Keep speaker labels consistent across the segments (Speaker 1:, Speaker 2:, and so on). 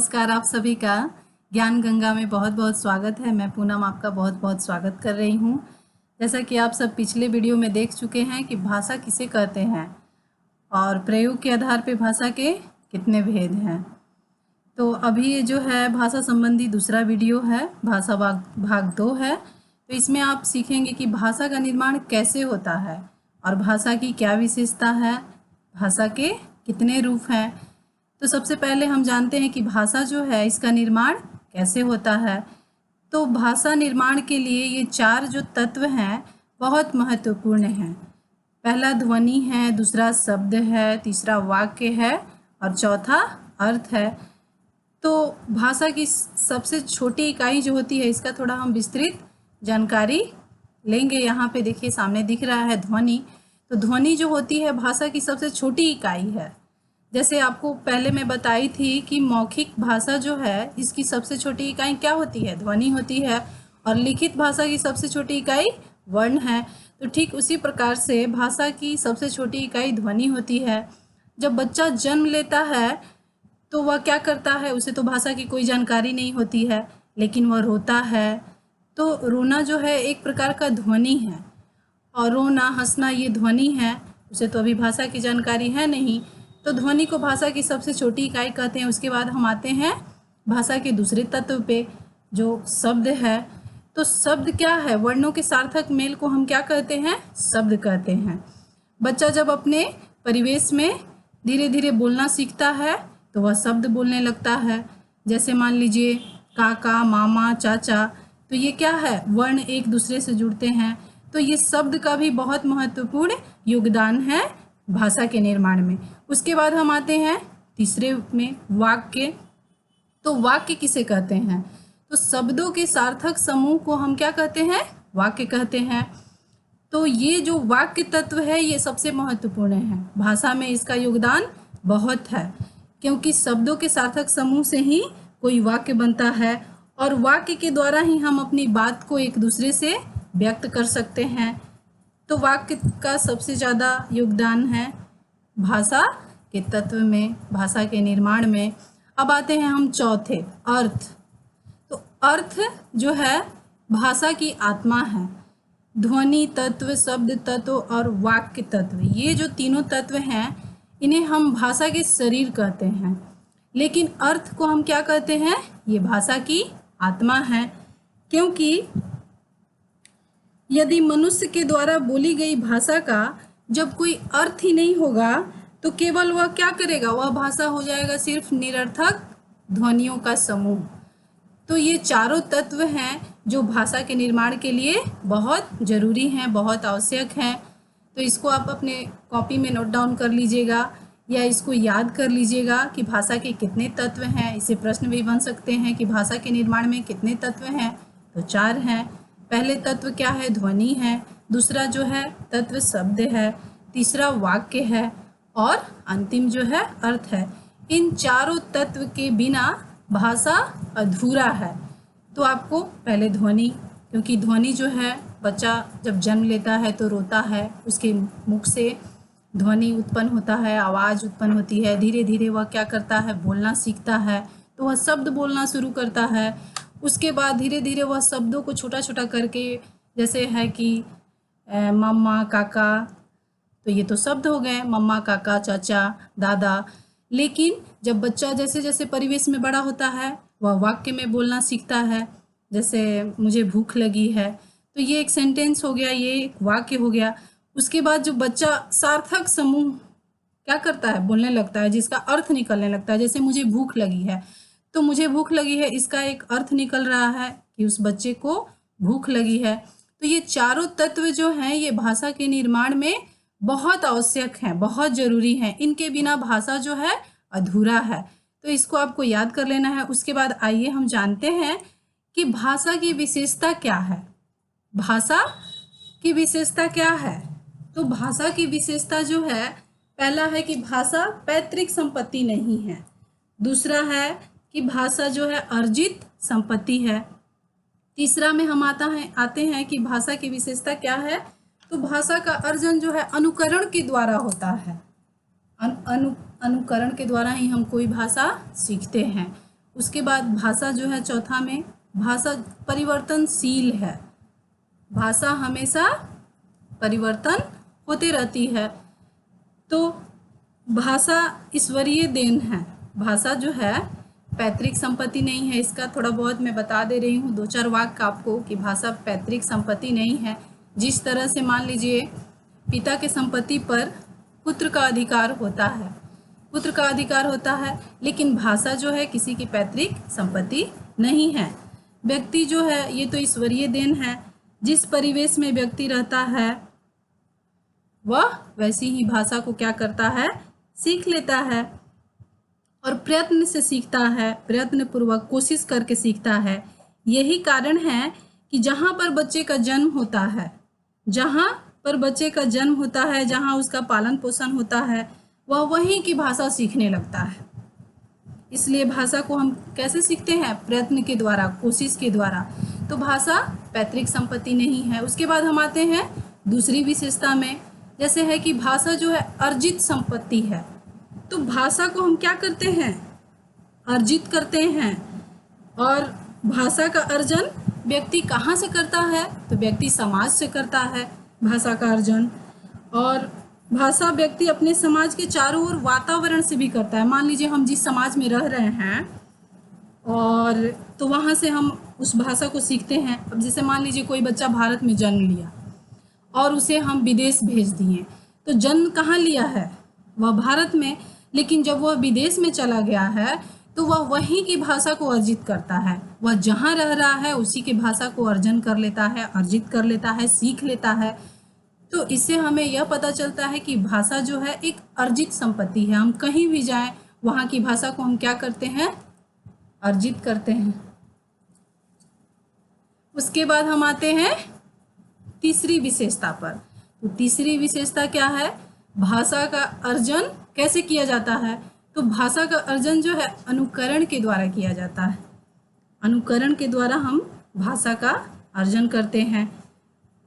Speaker 1: नमस्कार आप सभी का ज्ञान गंगा में बहुत बहुत स्वागत है। मैं पूनम आपका बहुत बहुत स्वागत कर रही हूँ। जैसा कि आप सब पिछले वीडियो में देख चुके हैं कि भाषा किसे कहते हैं और प्रयोग के आधार पे भाषा के कितने भेद हैं। तो अभी ये जो है भाषा संबंधी दूसरा वीडियो है, भाषा भाग 2 है। तो इसमें आप सीखेंगे कि भाषा का निर्माण कैसे होता है और भाषा की क्या विशेषता है, भाषा के कितने रूप हैं। तो सबसे पहले हम जानते हैं कि भाषा जो है इसका निर्माण कैसे होता है। तो भाषा निर्माण के लिए ये 4 जो तत्व हैं बहुत महत्वपूर्ण हैं। पहला ध्वनि है, दूसरा शब्द है, तीसरा वाक्य है और चौथा अर्थ है। तो भाषा की सबसे छोटी इकाई जो होती है इसका थोड़ा हम विस्तृत जानकारी लेंगे। यहाँ पे देखिए सामने दिख रहा है ध्वनि। तो ध्वनि जो होती है भाषा की सबसे छोटी इकाई है। जैसे आपको पहले मैं बताई थी कि मौखिक भाषा जो है इसकी सबसे छोटी इकाई क्या होती है, ध्वनि होती है, और लिखित भाषा की सबसे छोटी इकाई वर्ण है। तो ठीक उसी प्रकार से भाषा की सबसे छोटी इकाई ध्वनि होती है। जब बच्चा जन्म लेता है तो वह क्या करता है, उसे तो भाषा की कोई जानकारी नहीं होती है, लेकिन वह रोता है। तो रोना जो है एक प्रकार का ध्वनि है, और रोना हंसना ये ध्वनि है। उसे तो अभी भाषा की जानकारी है नहीं, तो ध्वनि को भाषा की सबसे छोटी इकाई कहते हैं। उसके बाद हम आते हैं भाषा के दूसरे तत्व पे जो शब्द है। तो शब्द क्या है, वर्णों के सार्थक मेल को हम क्या कहते हैं, शब्द कहते हैं। बच्चा जब अपने परिवेश में धीरे धीरे बोलना सीखता है तो वह शब्द बोलने लगता है। जैसे मान लीजिए काका, मामा, चाचा, तो ये क्या है, वर्ण एक दूसरे से जुड़ते हैं। तो ये शब्द का भी बहुत महत्वपूर्ण योगदान है भाषा के निर्माण में। उसके बाद हम आते हैं तीसरे में वाक्य। तो वाक्य किसे कहते हैं, तो शब्दों के सार्थक समूह को हम क्या कहते हैं, वाक्य कहते हैं। तो ये जो वाक्य तत्व है ये सबसे महत्वपूर्ण है भाषा में, इसका योगदान बहुत है, क्योंकि शब्दों के सार्थक समूह से ही कोई वाक्य बनता है और वाक्य के द्वारा ही हम अपनी बात को एक दूसरे से व्यक्त कर सकते हैं। तो वाक्य का सबसे ज़्यादा योगदान है भाषा के तत्व में, भाषा के निर्माण में। अब आते हैं हम चौथे, अर्थ। तो अर्थ जो है भाषा की आत्मा है। ध्वनि तत्व, शब्द तत्व और वाक्य तत्व, ये जो तीनों तत्व हैं इन्हें हम भाषा के शरीर कहते हैं। लेकिन अर्थ को हम क्या कहते हैं, ये भाषा की आत्मा है। क्योंकि यदि मनुष्य के द्वारा बोली गई भाषा का जब कोई अर्थ ही नहीं होगा तो केवल वह क्या करेगा, वह भाषा हो जाएगा सिर्फ निरर्थक ध्वनियों का समूह। तो ये चारों तत्व हैं जो भाषा के निर्माण के लिए बहुत ज़रूरी हैं, बहुत आवश्यक हैं। तो इसको आप अपने कॉपी में नोट डाउन कर लीजिएगा या इसको याद कर लीजिएगा कि भाषा के कितने तत्व हैं। इससे प्रश्न भी बन सकते हैं कि भाषा के निर्माण में कितने तत्व हैं, तो 4 हैं। पहले तत्व क्या है, ध्वनि है। दूसरा जो है तत्व शब्द है। तीसरा वाक्य है और अंतिम जो है अर्थ है। इन चारों तत्व के बिना भाषा अधूरा है। तो आपको पहले ध्वनि, क्योंकि ध्वनि जो है बच्चा जब जन्म लेता है तो रोता है, उसके मुख से ध्वनि उत्पन्न होता है, आवाज़ उत्पन्न होती है। धीरे धीरे वह क्या करता है, बोलना सीखता है, तो वह शब्द बोलना शुरू करता है। उसके बाद धीरे धीरे वह शब्दों को छोटा छोटा करके, जैसे है कि मम्मा, काका, तो ये तो शब्द हो गए, मम्मा, काका, चाचा, दादा। लेकिन जब बच्चा जैसे जैसे परिवेश में बड़ा होता है वह वाक्य में बोलना सीखता है। जैसे मुझे भूख लगी है, तो ये एक सेंटेंस हो गया, ये एक वाक्य हो गया। उसके बाद जो बच्चा सार्थक समूह क्या करता है, बोलने लगता है, जिसका अर्थ निकलने लगता है। जैसे मुझे भूख लगी है, तो मुझे भूख लगी है, इसका एक अर्थ निकल रहा है कि उस बच्चे को भूख लगी है। तो ये चारों तत्व जो हैं ये भाषा के निर्माण में बहुत आवश्यक हैं, बहुत ज़रूरी हैं। इनके बिना भाषा जो है अधूरा है। तो इसको आपको याद कर लेना है। उसके बाद आइए हम जानते हैं कि भाषा की विशेषता क्या है। भाषा की विशेषता क्या है, तो भाषा की विशेषता जो है, पहला है कि भाषा पैतृक संपत्ति नहीं है। दूसरा है कि भाषा जो है अर्जित संपत्ति है। तीसरा में हम आते हैं कि भाषा की विशेषता क्या है, तो भाषा का अर्जन जो है अनुकरण के द्वारा होता है। अनुकरण के द्वारा ही हम कोई भाषा सीखते हैं। उसके बाद भाषा जो है चौथा में, भाषा परिवर्तनशील है। भाषा हमेशा परिवर्तन होते रहती है। तो भाषा ईश्वरीय देन है। भाषा जो है पैतृक संपत्ति नहीं है। इसका थोड़ा बहुत मैं बता दे रही हूँ, 2-4 वाक्य आपको कि भाषा पैतृक संपत्ति नहीं है। जिस तरह से मान लीजिए पिता के संपत्ति पर पुत्र का अधिकार होता है, पुत्र का अधिकार होता है, लेकिन भाषा जो है किसी की पैतृक संपत्ति नहीं है। व्यक्ति जो है ये तो ईश्वरीय देन है। जिस परिवेश में व्यक्ति रहता है वह वैसी ही भाषा को क्या करता है, सीख लेता है और प्रयत्न से सीखता है, प्रयत्न पूर्वक कोशिश करके सीखता है। यही कारण है कि जहाँ पर बच्चे का जन्म होता है, जहाँ पर बच्चे का जन्म होता है, जहाँ उसका पालन पोषण होता है, वह वहीं की भाषा सीखने लगता है। इसलिए भाषा को हम कैसे सीखते हैं, प्रयत्न के द्वारा, कोशिश के द्वारा। तो भाषा पैतृक संपत्ति नहीं है। उसके बाद हम आते हैं दूसरी विशेषता में, जैसे है कि भाषा जो है अर्जित संपत्ति है। तो भाषा को हम क्या करते हैं, अर्जित करते हैं। और भाषा का अर्जन व्यक्ति कहाँ से करता है, तो व्यक्ति समाज से करता है भाषा का अर्जन। और भाषा व्यक्ति अपने समाज के चारों ओर वातावरण से भी करता है। मान लीजिए हम जिस समाज में रह रहे हैं और तो वहाँ से हम उस भाषा को सीखते हैं। अब जैसे मान लीजिए कोई बच्चा भारत में जन्म लिया और उसे हम विदेश भेज दिए, तो जन्म कहाँ लिया है, वह भारत में, लेकिन जब वह विदेश में चला गया है तो वह वहीं की भाषा को अर्जित करता है। वह जहाँ रह रहा है उसी की भाषा को अर्जन कर लेता है, अर्जित कर लेता है, सीख लेता है। तो इससे हमें यह पता चलता है कि भाषा जो है एक अर्जित संपत्ति है। हम कहीं भी जाएं वहाँ की भाषा को हम क्या करते हैं, अर्जित करते हैं। उसके बाद हम आते हैं तीसरी विशेषता पर। तो तीसरी विशेषता क्या है, भाषा का अर्जन कैसे किया जाता है। तो भाषा का अर्जन जो है अनुकरण के द्वारा किया जाता है। अनुकरण के द्वारा हम भाषा का अर्जन करते हैं।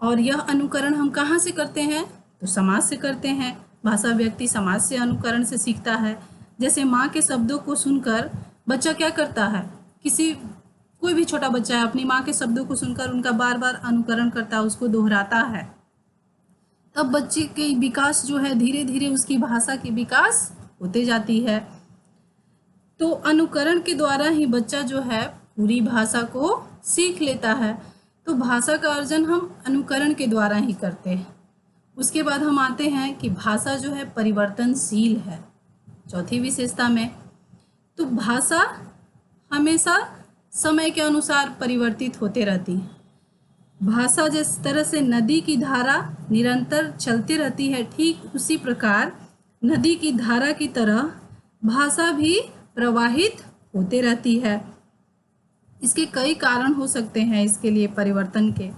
Speaker 1: और यह अनुकरण हम कहाँ से करते हैं, तो समाज से करते हैं। भाषा व्यक्ति समाज से अनुकरण से सीखता है। जैसे माँ के शब्दों को सुनकर बच्चा क्या करता है, कोई भी छोटा बच्चा है अपनी माँ के शब्दों को सुनकर उनका बार बार अनुकरण करता है, उसको दोहराता है। तब बच्चे के विकास जो है धीरे धीरे उसकी भाषा की विकास होते जाती है। तो अनुकरण के द्वारा ही बच्चा जो है पूरी भाषा को सीख लेता है। तो भाषा का अर्जन हम अनुकरण के द्वारा ही करते हैं। उसके बाद हम आते हैं कि भाषा जो है परिवर्तनशील है, चौथी विशेषता में। तो भाषा हमेशा समय के अनुसार परिवर्तित होते रहती है। भाषा जिस तरह से नदी की धारा निरंतर चलती रहती है, ठीक उसी प्रकार नदी की धारा की तरह भाषा भी प्रवाहित होते रहती है। इसके कई कारण हो सकते हैं इसके लिए परिवर्तन के।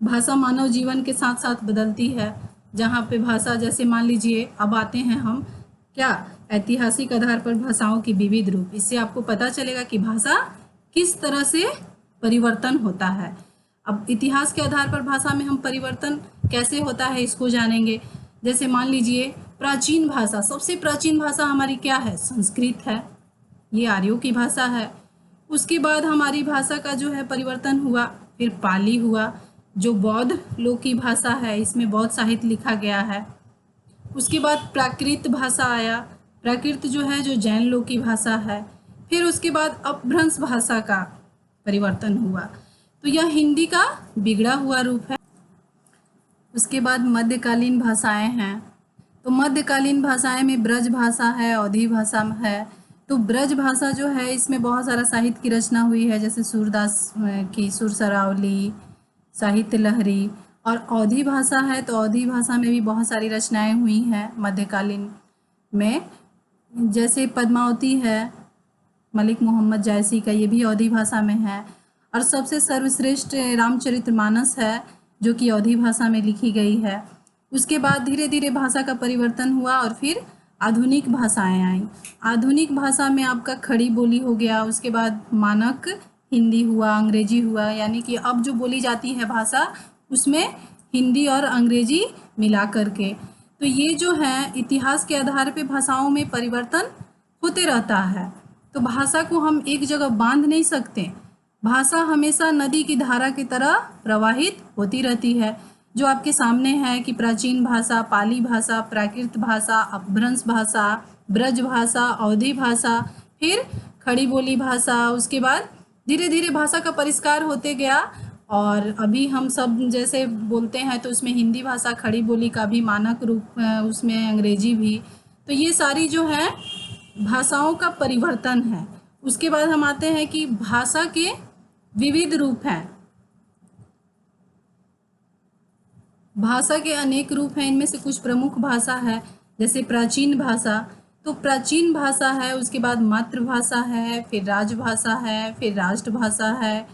Speaker 1: भाषा मानव जीवन के साथ साथ बदलती है। जहाँ पे भाषा, जैसे मान लीजिए अब आते हैं हम क्या, ऐतिहासिक आधार पर भाषाओं की विविध रूप। इससे आपको पता चलेगा कि भाषा किस तरह से परिवर्तन होता है। अब इतिहास के आधार पर भाषा में हम परिवर्तन कैसे होता है इसको जानेंगे। जैसे मान लीजिए प्राचीन भाषा, सबसे प्राचीन भाषा हमारी क्या है, संस्कृत है, ये आर्यों की भाषा है। उसके बाद हमारी भाषा का जो है परिवर्तन हुआ, फिर पाली हुआ जो बौद्ध लोग की भाषा है, इसमें बौद्ध साहित्य लिखा गया है। उसके बाद प्राकृत भाषा आया, प्राकृत जो है जो जैन लोग की भाषा है। फिर उसके बाद अपभ्रंश भाषा का परिवर्तन हुआ, तो यह हिंदी का बिगड़ा हुआ रूप है। उसके बाद मध्यकालीन भाषाएं हैं। तो मध्यकालीन भाषाएं में ब्रज भाषा है, अवधी भाषा है। तो ब्रज भाषा जो है इसमें बहुत सारा साहित्य की रचना हुई है, जैसे सूरदास की सुर सरावली, साहित्य लहरी। और अवधी भाषा है तो अवधी भाषा में भी बहुत सारी रचनाएं हुई हैं मध्यकालीन में, जैसे पद्मावती है मलिक मोहम्मद जायसी का, ये भी अवधी भाषा में है। और सबसे सर्वश्रेष्ठ रामचरितमानस है जो कि अवधी भाषा में लिखी गई है। उसके बाद धीरे धीरे भाषा का परिवर्तन हुआ और फिर आधुनिक भाषाएं आई। आधुनिक भाषा में आपका खड़ी बोली हो गया, उसके बाद मानक हिंदी हुआ, अंग्रेजी हुआ, यानी कि अब जो बोली जाती है भाषा उसमें हिंदी और अंग्रेजी मिला करके। तो ये जो है इतिहास के आधार पे भाषाओं में परिवर्तन होते रहता है। तो भाषा को हम एक जगह बांध नहीं सकते। भाषा हमेशा नदी की धारा की तरह प्रवाहित होती रहती है। जो आपके सामने है कि प्राचीन भाषा, पाली भाषा, प्राकृत भाषा, अपभ्रंश भाषा, ब्रज भाषा, अवधी भाषा, फिर खड़ी बोली भाषा, उसके बाद धीरे धीरे भाषा का परिष्कार होते गया। और अभी हम सब जैसे बोलते हैं तो उसमें हिंदी भाषा, खड़ी बोली का भी मानक रूप, उसमें अंग्रेजी भी। तो ये सारी जो है भाषाओं का परिवर्तन है। उसके बाद हम आते हैं कि भाषा के विविध रूप हैं। भाषा के अनेक रूप हैं, इनमें से कुछ प्रमुख भाषा है जैसे प्राचीन भाषा। तो प्राचीन भाषा है, उसके बाद मातृभाषा है, फिर राजभाषा है, फिर राष्ट्रभाषा है,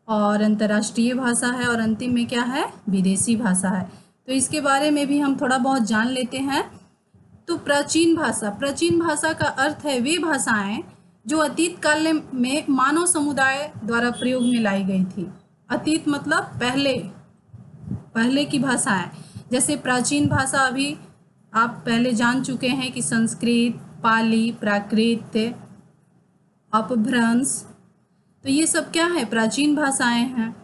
Speaker 1: और अंतर्राष्ट्रीय भाषा है, और अंतिम में क्या है, विदेशी भाषा है। तो इसके बारे में भी हम थोड़ा बहुत जान लेते हैं। तो प्राचीन भाषा का अर्थ है वे भाषाएं जो अतीत काल में मानव समुदाय द्वारा प्रयोग में लाई गई थी। अतीत मतलब पहले की भाषाएं। जैसे प्राचीन भाषा अभी आप पहले जान चुके हैं कि संस्कृत, पाली, प्राकृत, अपभ्रंश, तो ये सब क्या है, प्राचीन भाषाएं हैं।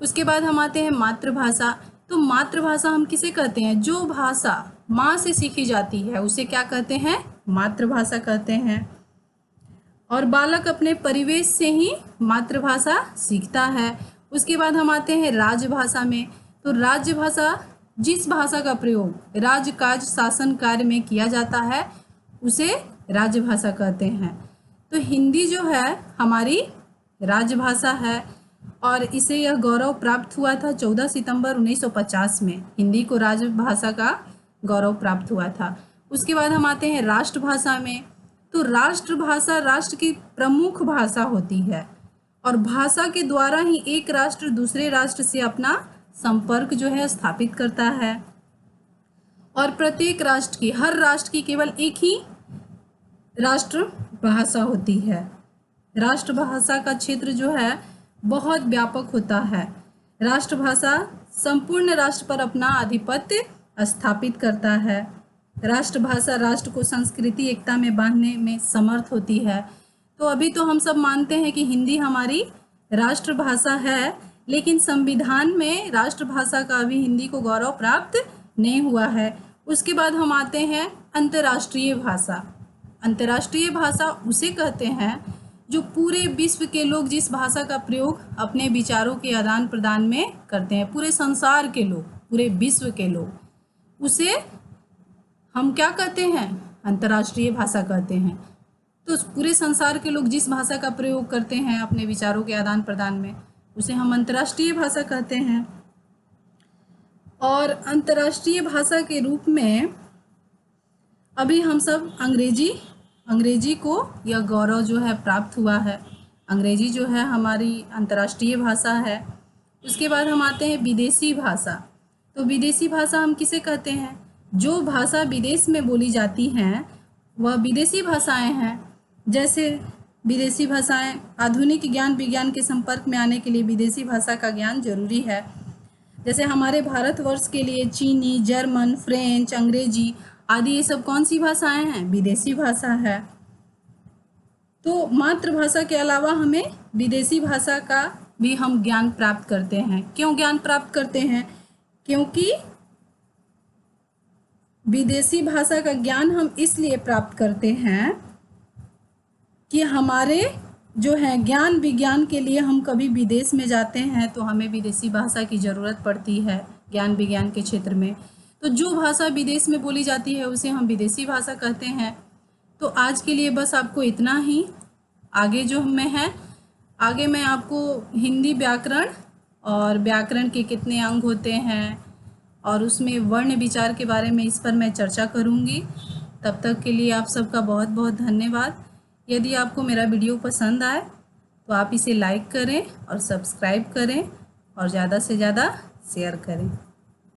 Speaker 1: उसके बाद हम आते हैं मातृभाषा। तो मातृभाषा हम किसे कहते हैं, जो भाषा माँ से सीखी जाती है उसे क्या कहते हैं, मातृभाषा कहते हैं। और बालक अपने परिवेश से ही मातृभाषा सीखता है। उसके बाद हम आते हैं राजभाषा में। तो राजभाषा जिस भाषा का प्रयोग राजकाज, शासन कार्य में किया जाता है उसे राजभाषा कहते हैं। तो हिंदी जो है हमारी राजभाषा है, और इसे यह गौरव प्राप्त हुआ था 14 सितंबर 1950 में। हिंदी को राजभाषा का गौरव प्राप्त हुआ था। उसके बाद हम आते हैं राष्ट्रभाषा में। तो राष्ट्रभाषा राष्ट्र की प्रमुख भाषा होती है, और भाषा के द्वारा ही एक राष्ट्र दूसरे राष्ट्र से अपना संपर्क जो है स्थापित करता है। और प्रत्येक राष्ट्र की, हर राष्ट्र की केवल एक ही राष्ट्रभाषा होती है। राष्ट्रभाषा का क्षेत्र जो है बहुत व्यापक होता है। राष्ट्रभाषा संपूर्ण राष्ट्र पर अपना आधिपत्य स्थापित करता है। राष्ट्रभाषा राष्ट्र को संस्कृति एकता में बांधने में समर्थ होती है। तो अभी तो हम सब मानते हैं कि हिंदी हमारी राष्ट्रभाषा है, लेकिन संविधान में राष्ट्रभाषा का अभी हिंदी को गौरव प्राप्त नहीं हुआ है। उसके बाद हम आते हैं अंतर्राष्ट्रीय भाषा। अंतर्राष्ट्रीय भाषा उसे कहते हैं जो पूरे विश्व के लोग जिस भाषा का प्रयोग अपने विचारों के आदान प्रदान में करते हैं, पूरे संसार के लोग, पूरे विश्व के लोग, उसे हम क्या कहते हैं, अंतर्राष्ट्रीय भाषा कहते हैं। तो पूरे संसार के लोग जिस भाषा का प्रयोग करते हैं अपने विचारों के आदान प्रदान में, उसे हम अंतर्राष्ट्रीय भाषा कहते हैं। और अंतर्राष्ट्रीय भाषा के रूप में अभी हम सब अंग्रेजी को यह गौरव जो है प्राप्त हुआ है। अंग्रेजी जो है हमारी अंतर्राष्ट्रीय भाषा है। उसके बाद हम आते हैं विदेशी भाषा। तो विदेशी भाषा हम किसे कहते हैं, जो भाषा विदेश में बोली जाती हैं वह विदेशी भाषाएं हैं। जैसे विदेशी भाषाएं, आधुनिक ज्ञान विज्ञान के संपर्क में आने के लिए विदेशी भाषा का ज्ञान जरूरी है। जैसे हमारे भारतवर्ष के लिए चीनी, जर्मन, फ्रेंच, अंग्रेजी आदि ये सब कौन सी भाषाएं हैं, विदेशी भाषा है। तो मातृभाषा के अलावा हमें विदेशी भाषा का भी हम ज्ञान प्राप्त करते हैं। क्यों ज्ञान प्राप्त करते हैं, क्योंकि विदेशी भाषा का ज्ञान हम इसलिए प्राप्त करते हैं कि हमारे जो है ज्ञान विज्ञान के लिए हम कभी विदेश में जाते हैं तो हमें विदेशी भाषा की ज़रूरत पड़ती है ज्ञान विज्ञान के क्षेत्र में। तो जो भाषा विदेश में बोली जाती है उसे हम विदेशी भाषा कहते हैं। तो आज के लिए बस आपको इतना ही। आगे जो में है, आगे मैं आपको हिंदी व्याकरण और व्याकरण के कितने अंग होते हैं और उसमें वर्ण विचार के बारे में इस पर मैं चर्चा करूँगी। तब तक के लिए आप सबका बहुत बहुत धन्यवाद। यदि आपको मेरा वीडियो पसंद आए तो आप इसे लाइक करें और सब्सक्राइब करें और ज़्यादा से ज़्यादा शेयर करें।